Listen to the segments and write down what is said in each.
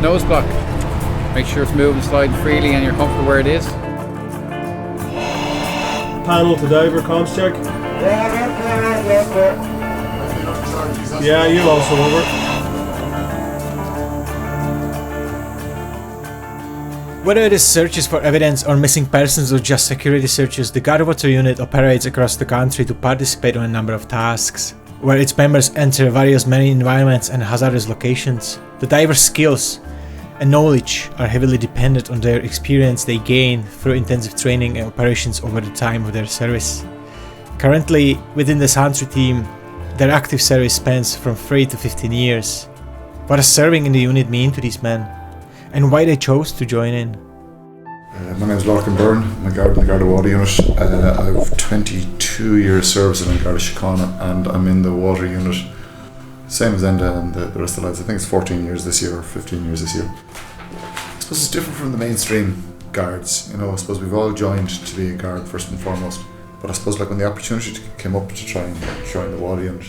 Nose block. Make sure it's moving, sliding freely and you're comfortable where it is. Panel to diver, comms check. Yeah, you also over. Whether it is searches for evidence or missing persons or just security searches, the Garda Water Unit operates across the country to participate on a number of tasks, where its members enter various marine environments and hazardous locations. The divers' skills and knowledge are heavily dependent on their experience they gain through intensive training and operations over the time of their service. Currently, within the Santry team, their active service spans from 3 to 15 years. What does serving in the unit mean to these men, and why they chose to join in? My name is Lorcan Byrne. I'm a guard in the Garda Water Unit. I have 22 years service in Garda Síochána, and I'm in the water unit, same as Enda and the rest of the lads. I think it's 14 years this year or 15 years this year. I suppose it's different from the mainstream guards. I suppose we've all joined to be a guard first and foremost. But I suppose when the opportunity came up to try and join the water unit,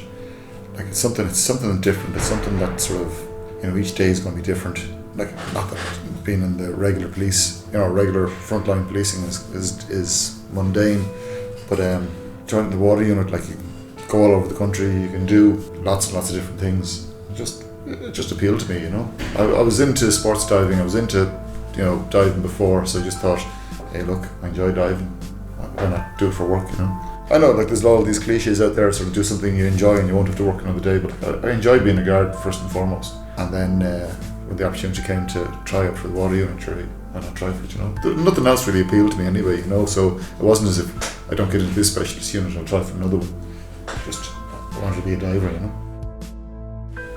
it's something different. It's something that sort of, each day is going to be different. Not that being in the regular police, regular frontline policing is mundane, but joining the water unit, you can go all over the country, you can do lots and lots of different things. It just appealed to me, I was into sports diving, I was into, diving before, so I just thought, hey look, I enjoy diving, why not do it for work, I know there's all these cliches out there, sort of do something you enjoy and you won't have to work another day, but I enjoy being a guard first and foremost. And then when the opportunity came to try out for the water unit, why not try for it, Nothing else really appealed to me anyway, so it wasn't as if I don't get into this specialist unit, I'll try for another one. Just I wanted to be a diver,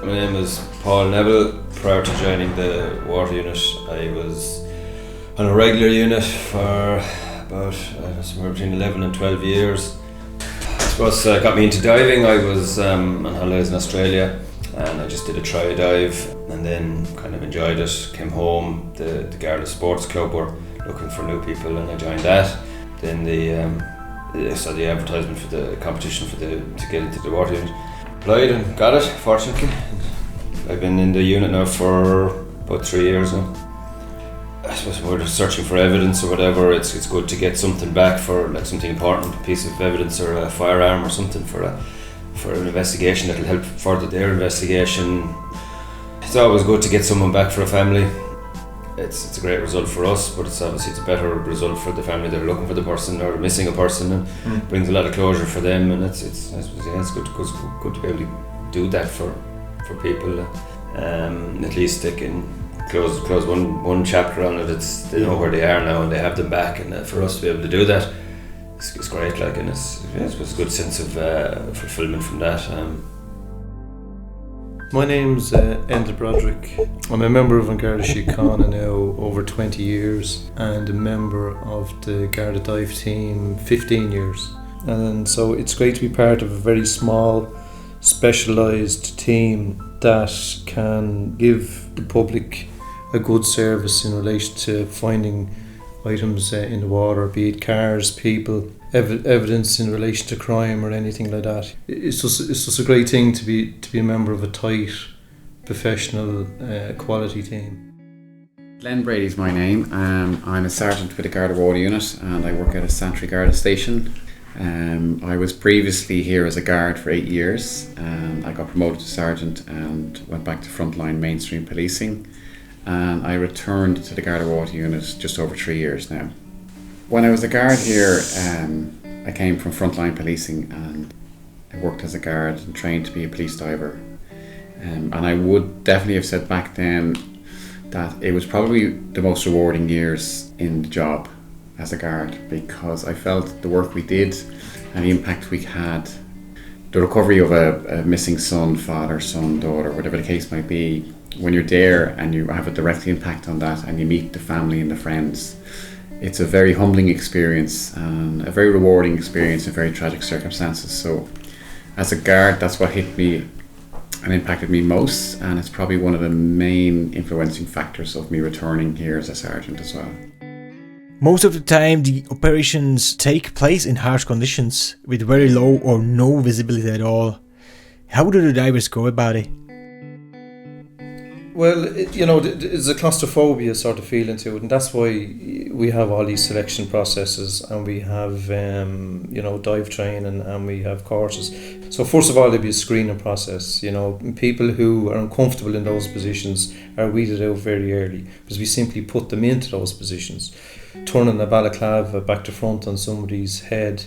My name is Paul Neville. Prior to joining the water unit, I was on a regular unit for about somewhere between 11 and 12 years. I suppose got me into diving. I was on holidays in Australia and I just did a try dive and then kind of enjoyed it. Came home, the Garda Sports Club were looking for new people and I joined that. Then I saw the advertisement for the competition to get into the water unit. Applied and got it, fortunately. I've been in the unit now for about 3 years now. I suppose when we're searching for evidence or whatever, it's good to get something back for something important, a piece of evidence or a firearm or something for an investigation that'll help further their investigation. It's always good to get someone back for a family. It's a great result for us, but it's a better result for the family that are looking for the person or missing a person, and brings a lot of closure for them. And it's good to be able to do that for people. At least they can close one chapter on it. They know where they are now and they have them back, and for us to be able to do that, it's great. And it's a good sense of fulfilment from that. My name's Enda Broderick. I'm a member of Garda Síochána now over 20 years and a member of the Garda Dive team 15 years. And so it's great to be part of a very small, specialised team that can give the public a good service in relation to finding items in the water, be it cars, people, evidence in relation to crime or anything like that. It's just a great thing to be a member of a tight, professional, quality team. Glenn Brady's my name. I'm a sergeant with the Garda Water Unit and I work at a Santry Garda station. I was previously here as a guard for 8 years. I got promoted to sergeant and went back to frontline mainstream policing. And I returned to the Garda Water Unit just over 3 years now. When I was a guard here, I came from frontline policing and I worked as a guard and trained to be a police diver. And I would definitely have said back then that it was probably the most rewarding years in the job as a guard, because I felt the work we did and the impact we had, the recovery of a missing son, father, son, daughter, whatever the case might be, when you're there and you have a direct impact on that and you meet the family and the friends, it's a very humbling experience and a very rewarding experience in very tragic circumstances. So as a guard, that's what hit me and impacted me most, and it's probably one of the main influencing factors of me returning here as a sergeant as well. Most of the time the operations take place in harsh conditions with very low or no visibility at all. How do the divers go about it? Well, it's a claustrophobia sort of feeling to it, and that's why we have all these selection processes, and we have, dive training, and we have courses. So first of all, there'll be a screening process. People who are uncomfortable in those positions are weeded out very early, because we simply put them into those positions. Turning a balaclava back to front on somebody's head,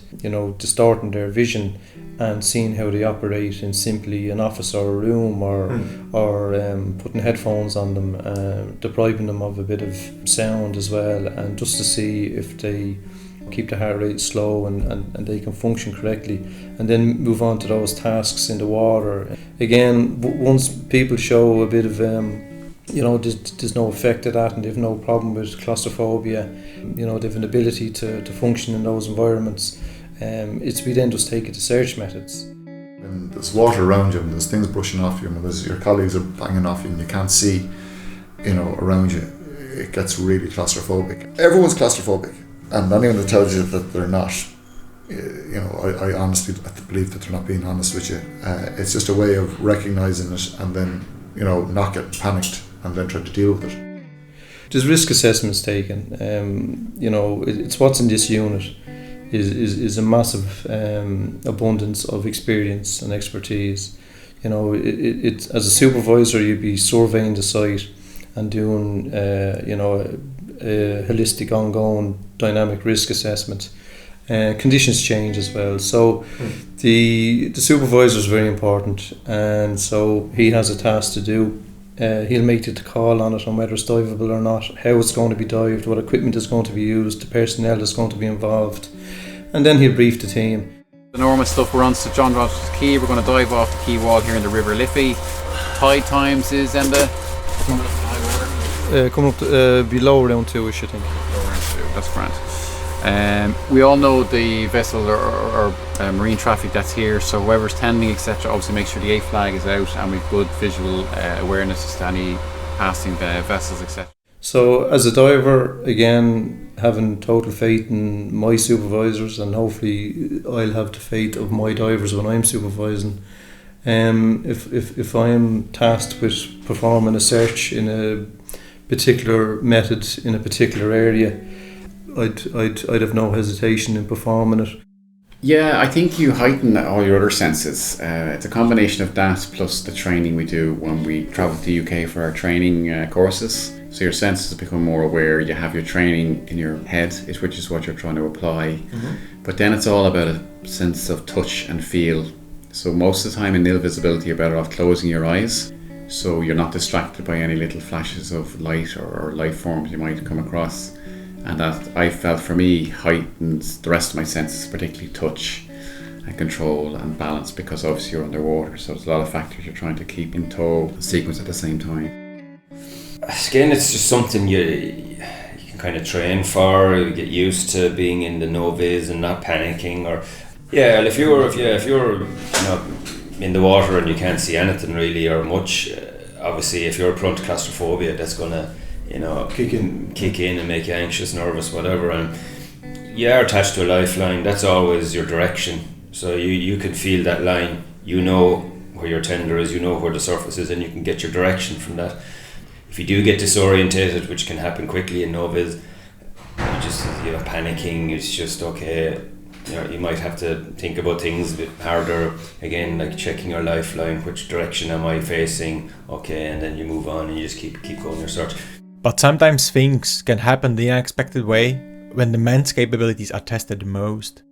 distorting their vision, and seeing how they operate in simply an office or a room, or putting headphones on them, depriving them of a bit of sound as well, and just to see if they keep the heart rate slow and they can function correctly, and then move on to those tasks in the water. Again, once people show a bit of there's no effect of that, and they've no problem with claustrophobia, they've an ability to function in those environments. We then just take it to search methods. And there's water around you, and there's things brushing off you, and your colleagues are banging off you, and you can't see, around you. It gets really claustrophobic. Everyone's claustrophobic, and anyone that tells you that they're not, I honestly believe that they're not being honest with you. It's just a way of recognising it, and then, not get panicked, and then try to deal with it. There's risk assessments taken. It's what's in this unit is a massive abundance of experience and expertise. It's as a supervisor, you'd be surveying the site and doing a holistic, ongoing, dynamic risk assessment. Conditions change as well, so the supervisor is very important, and so he has a task to do. He'll make the call on it, on whether it's diveable or not, how it's going to be dived, what equipment is going to be used, the personnel that's going to be involved, and then he'll brief the team. The normal stuff, we're on St John Roger's Quay. We're going to dive off the quay wall here in the River Liffey. Tide times is in the coming up to, below around 2ish, I think. Lower around 2, that's grand. We all know the vessel or marine traffic that's here, so whoever's tending, etc., obviously make sure the A flag is out, and we've good visual awareness as to any passing vessels, etc. So as a diver, again, having total faith in my supervisors, and hopefully I'll have the faith of my divers when I'm supervising. If I am tasked with performing a search in a particular method in a particular area, I'd have no hesitation in performing it. Yeah, I think you heighten all your other senses. It's a combination of that plus the training we do when we travel to the UK for our training courses. So your senses become more aware. You have your training in your head, which is what you're trying to apply. But then it's all about a sense of touch and feel. So most of the time in nil visibility, you're better off closing your eyes, so you're not distracted by any little flashes of light or life forms you might come across. And that, I felt, for me, heightens the rest of my senses, particularly touch and control and balance, because obviously you're underwater, so there's a lot of factors you're trying to keep in tow and sequence at the same time. Again, it's just something you can kind of train for. You get used to being in the no-vis and not panicking. Or if you're in the water and you can't see anything really or much, obviously if you're prone to claustrophobia, that's gonna kick in and make you anxious, nervous, whatever. And you are attached to a lifeline. That's always your direction. So you can feel that line. You know where your tender is. You know where the surface is, and you can get your direction from that. If you do get disorientated, which can happen quickly in no-vis, you just panicking. It's just okay. You might have to think about things a bit harder. Again, like checking your lifeline. Which direction am I facing? Okay, and then you move on and you just keep going your search. But sometimes things can happen the unexpected way when the men's capabilities are tested the most.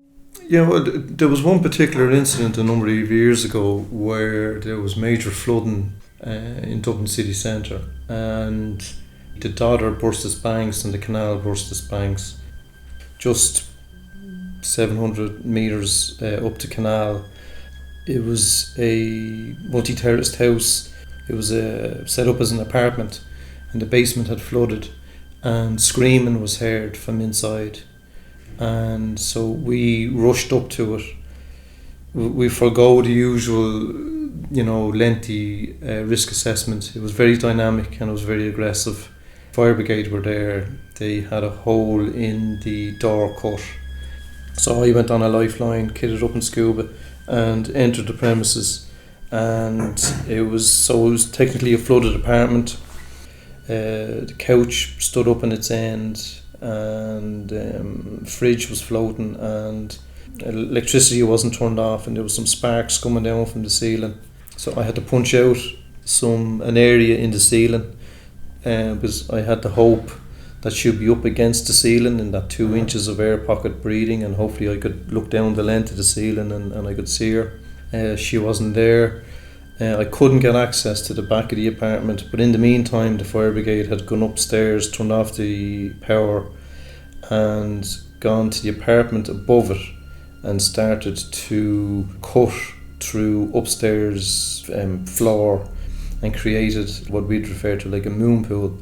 There was one particular incident a number of years ago where there was major flooding in Dublin city centre, and the Dodder burst its banks and the canal burst its banks. Just 700 metres up the canal, it was a multi-terraced house. It was set up as an apartment, and the basement had flooded, and screaming was heard from inside. And so we rushed up to it. We forgo the usual lengthy risk assessment. It was very dynamic and it was very aggressive. Fire brigade were there. They had a hole in the door cut. So I went on a lifeline, kitted up in scuba, and entered the premises. And it was technically a flooded apartment. The couch stood up on its end, and fridge was floating, and electricity wasn't turned off, and there was some sparks coming down from the ceiling. So I had to punch out an area in the ceiling, because I had the hope that she'd be up against the ceiling in that 2 inches of air pocket breathing, and hopefully I could look down the length of the ceiling and I could see her. She wasn't there. I couldn't get access to the back of the apartment, but in the meantime the fire brigade had gone upstairs, turned off the power, and gone to the apartment above it and started to cut through upstairs floor and created what we'd refer to like a moon pool.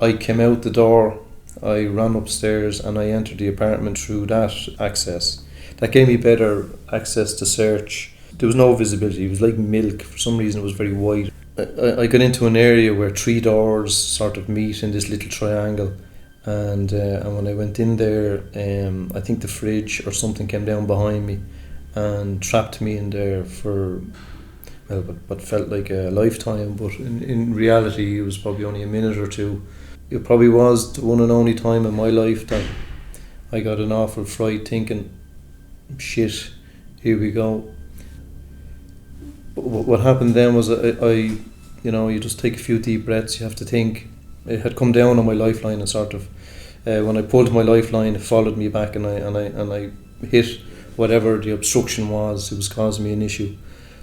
I came out the door, I ran upstairs, and I entered the apartment through that access. That gave me better access to search. There was no visibility, it was like milk. For some reason it was very white. I got into an area where 3 doors sort of meet in this little triangle, and when I went in there, I think the fridge or something came down behind me and trapped me in there for, well, what felt like a lifetime, but in reality it was probably only a minute or two. It probably was the one and only time in my life that I got an awful fright thinking, shit, here we go. What happened then was I you just take a few deep breaths. You have to think. It had come down on my lifeline, and sort of when I pulled my lifeline, it followed me back, and I hit whatever the obstruction was. It was causing me an issue.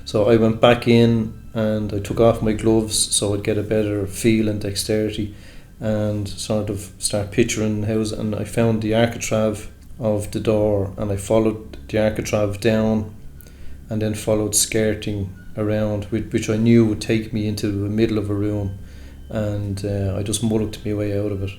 So I went back in and I took off my gloves so I'd get a better feel and dexterity, and sort of start picturing the house. And I found the architrave of the door, and I followed the architrave down, and then followed skirting around, which I knew would take me into the middle of a room, and I just muddled my way out of it.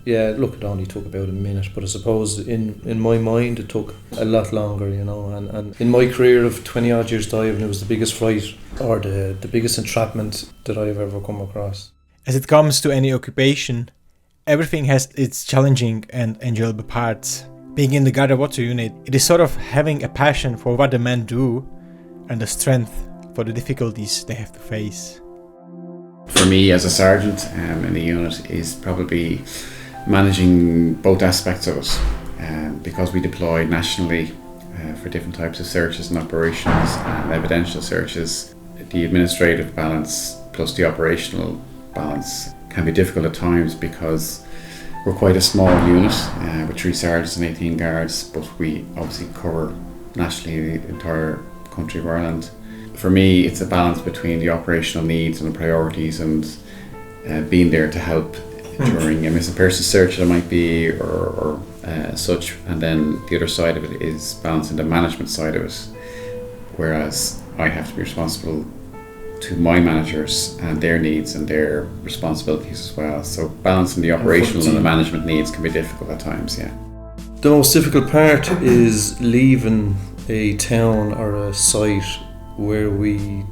Yeah, look, it only took about a minute, but I suppose in my mind it took a lot longer, and in my career of 20 odd years diving, it was the biggest fright or the biggest entrapment that I've ever come across. As it comes to any occupation, everything has its challenging and enjoyable parts. Being in the Garda water unit, it is sort of having a passion for what the men do and the strength for the difficulties they have to face. For me as a sergeant in the unit is probably managing both aspects of it, because we deploy nationally for different types of searches and operations and evidential searches. The administrative balance plus the operational balance can be difficult at times because we're quite a small unit with 3 sergeants and 18 guards, but we obviously cover nationally the entire country of Ireland. For me, it's a balance between the operational needs and the priorities, and being there to help during a missing person search that might be or such, and then the other side of it is balancing the management side of it, whereas I have to be responsible to my managers and their needs and their responsibilities as well. So balancing the operational and the management needs can be difficult at times, yeah. The most difficult part is leaving a town or a site where we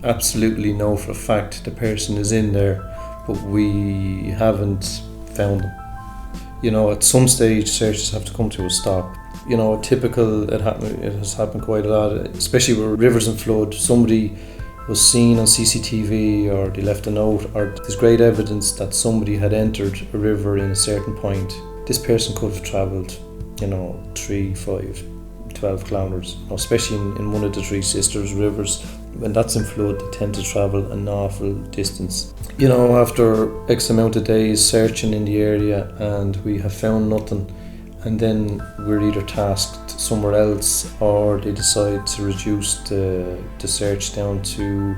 absolutely know for a fact the person is in there, but we haven't found them. At some stage searches have to come to a stop. It has happened quite a lot, especially with rivers and flood. Somebody was seen on CCTV, or they left a note, or there's great evidence that somebody had entered a river in a certain point. This person could have travelled 3, 5, 12 kilometres, especially in one of the 3 sisters rivers. When that's in flood, they tend to travel an awful distance. After X amount of days searching in the area and we have found nothing, and then we're either tasked somewhere else, or they decide to reduce the search down to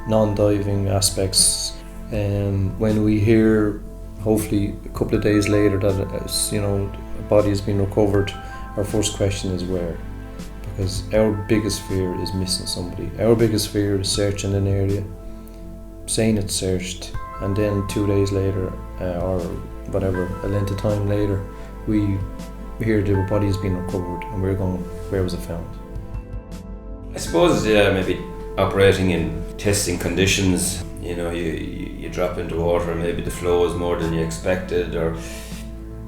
non-diving aspects. When we hear, hopefully a couple of days later, that a body has been recovered, our first question is where? Because our biggest fear is missing somebody. Our biggest fear is searching an area, saying it's searched, and then 2 days later, or whatever, a length of time later, we hear the body has been recovered, and we're going, where was it found? I suppose, maybe operating in testing conditions, you drop into water, maybe the flow is more than you expected, or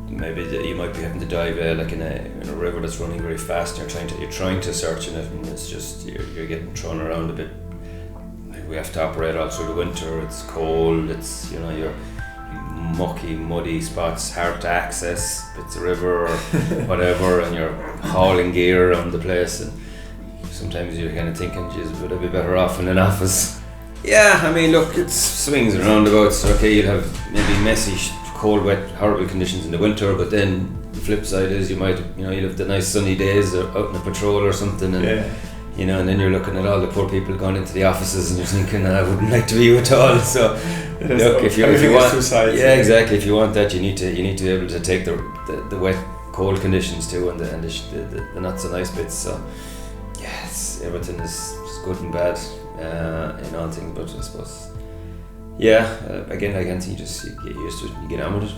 maybe you might be having to dive like in a river that's running very fast. You're trying to search in it, and it's just you're getting thrown around a bit. We have to operate all through the winter. It's cold. It's you're mucky, muddy spots, hard to access, bits of river or whatever, and you're hauling gear around the place, and sometimes you're kind of thinking, geez, would I be better off in an office? Yeah, I mean, look, it's swings and roundabouts. Okay, you'll have maybe messy, cold, wet, horrible conditions in the winter, but then the flip side is you'll have the nice sunny days or out on a patrol or something, and and then you're looking at all the poor people going into the offices, and you're thinking, I wouldn't like to be you at all. So look, if you want, exactly. If you want that, you need to be able to take the wet, cold conditions too, and the not so nice bits. So yes, everything is good and bad in all things, but I suppose again, like anything, you get used to it, you get on with it.